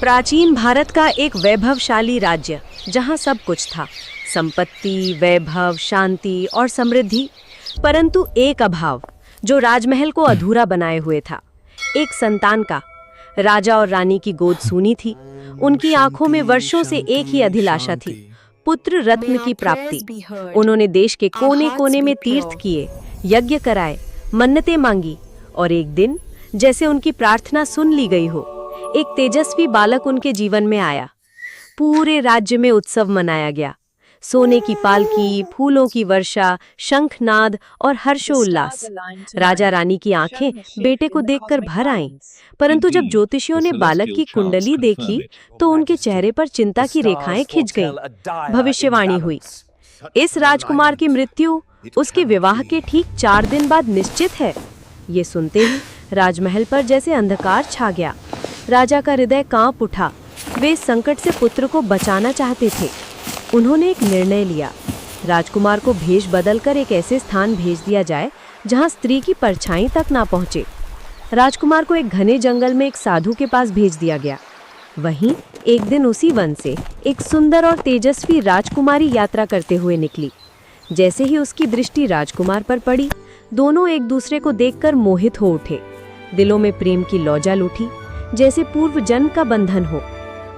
प्राचीन भारत का एक वैभवशाली राज्य जहां सब कुछ था, संपत्ति, वैभव, शांति और समृद्धि, परंतु एक अभाव जो राजमहल को अधूरा बनाए हुए था, एक संतान का। राजा और रानी की गोद सूनी थी। उनकी आंखों में वर्षों से एक ही अभिलाषा थी, पुत्र रत्न की प्राप्ति। उन्होंने देश के कोने कोने में तीर्थ किए, यज्ञ कराए, मन्नतें मांगी, और एक दिन जैसे उनकी प्रार्थना सुन ली गई हो, एक तेजस्वी बालक उनके जीवन में आया। पूरे राज्य में उत्सव मनाया गया। सोने की पालकी, फूलों की वर्षा, शंखनाद और हर्षोल्लास। राजा रानी की आंखें बेटे को देखकर भर आईं, परंतु जब ज्योतिषियों ने बालक की कुंडली देखी तो उनके चेहरे पर चिंता की रेखाएं खिंच गईं। भविष्यवाणी हुई, इस राजकुमार की मृत्यु उसके विवाह के ठीक 4 दिन बाद निश्चित है। ये सुनते ही राजमहल पर जैसे अंधकार छा गया। राजा का हृदय कांप उठा। वे इस संकट से पुत्र को बचाना चाहते थे। उन्होंने एक निर्णय लिया। राजकुमार को भेष बदलकर एक ऐसे स्थान भेज दिया जाए जहां स्त्री की परछाई तक ना पहुंचे। राजकुमार को एक घने जंगल में एक साधु के पास भेज दिया गया। वहीं एक दिन उसी वन से एक सुंदर और तेजस्वी राजकुमारी यात्रा करते हुए निकली। जैसे ही उसकी दृष्टि राजकुमार पर पड़ी, दोनों एक दूसरे को देखकर मोहित हो उठे। दिलों में प्रेम की लौ जल उठी, जैसे पूर्व जन्म का बंधन हो।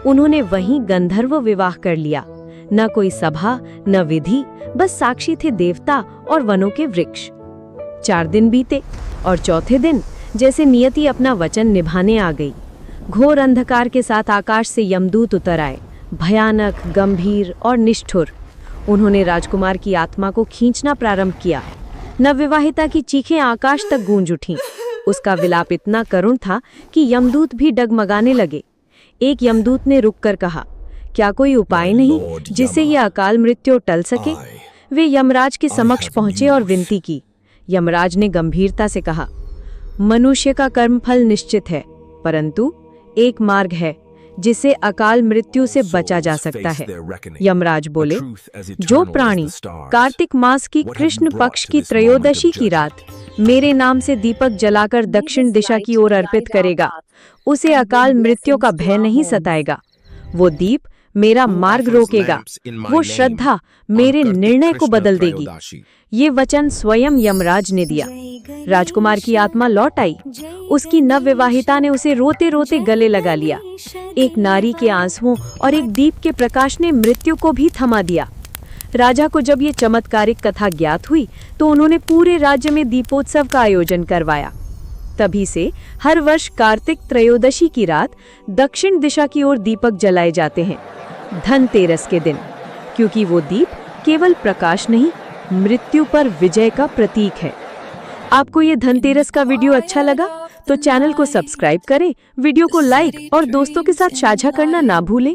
उन्होंने वहीं गंधर्व विवाह कर लिया। न कोई सभा, न विधि, बस साक्षी थे देवता और वनों के वृक्ष। 4 दिन बीते और चौथे दिन जैसे नियति अपना वचन निभाने आ गई। घोर अंधकार के साथ आकाश से यमदूत उतर आए, भयानक, गंभीर और निष्ठुर। उन्होंने राजकुमार की आत्मा को खींचना प्रारंभ किया। नवविवाहिता की चीखें आकाश तक गूंज उठीं। उसका विलाप इतना करुण था कि यमदूत भी डगमगाने लगे। एक यमदूत ने रुककर कहा, क्या कोई उपाय नहीं जिससे ये अकाल मृत्यु टल सके? वे यमराज के समक्ष पहुंचे और विनती की। यमराज ने गंभीरता से कहा, मनुष्य का कर्मफल निश्चित है, परंतु एक मार्ग है जिसे अकाल मृत्यु से बचा जा सकता है। यमराज बोले, जो प्राणी कार्तिक मास की कृष्ण पक्ष की त्रयोदशी की रात मेरे नाम से दीपक जलाकर दक्षिण दिशा की ओर अर्पित करेगा, उसे अकाल मृत्यु का भय नहीं सताएगा। वो दीप मेरा मार्ग रोकेगा, वो श्रद्धा मेरे निर्णय को बदल देगी। ये वचन स्वयं यमराज ने दिया। राजकुमार की आत्मा लौट आई। उसकी नवविवाहिता ने उसे रोते रोते गले लगा लिया। एक नारी के आंसुओं और एक दीप के प्रकाश ने मृत्यु को भी थमा दिया। राजा को जब ये चमत्कारिक कथा ज्ञात हुई तो उन्होंने पूरे राज्य में दीपोत्सव का आयोजन करवाया। तभी से हर वर्ष कार्तिक त्रयोदशी की रात दक्षिण दिशा की ओर दीपक जलाए जाते हैं, धनतेरस के दिन, क्योंकि वो दीप केवल प्रकाश नहीं, मृत्यु पर विजय का प्रतीक है। आपको ये धनतेरस का वीडियो अच्छा लगा तो चैनल को सब्सक्राइब करें, वीडियो को लाइक और दोस्तों के साथ साझा करना ना भूलें।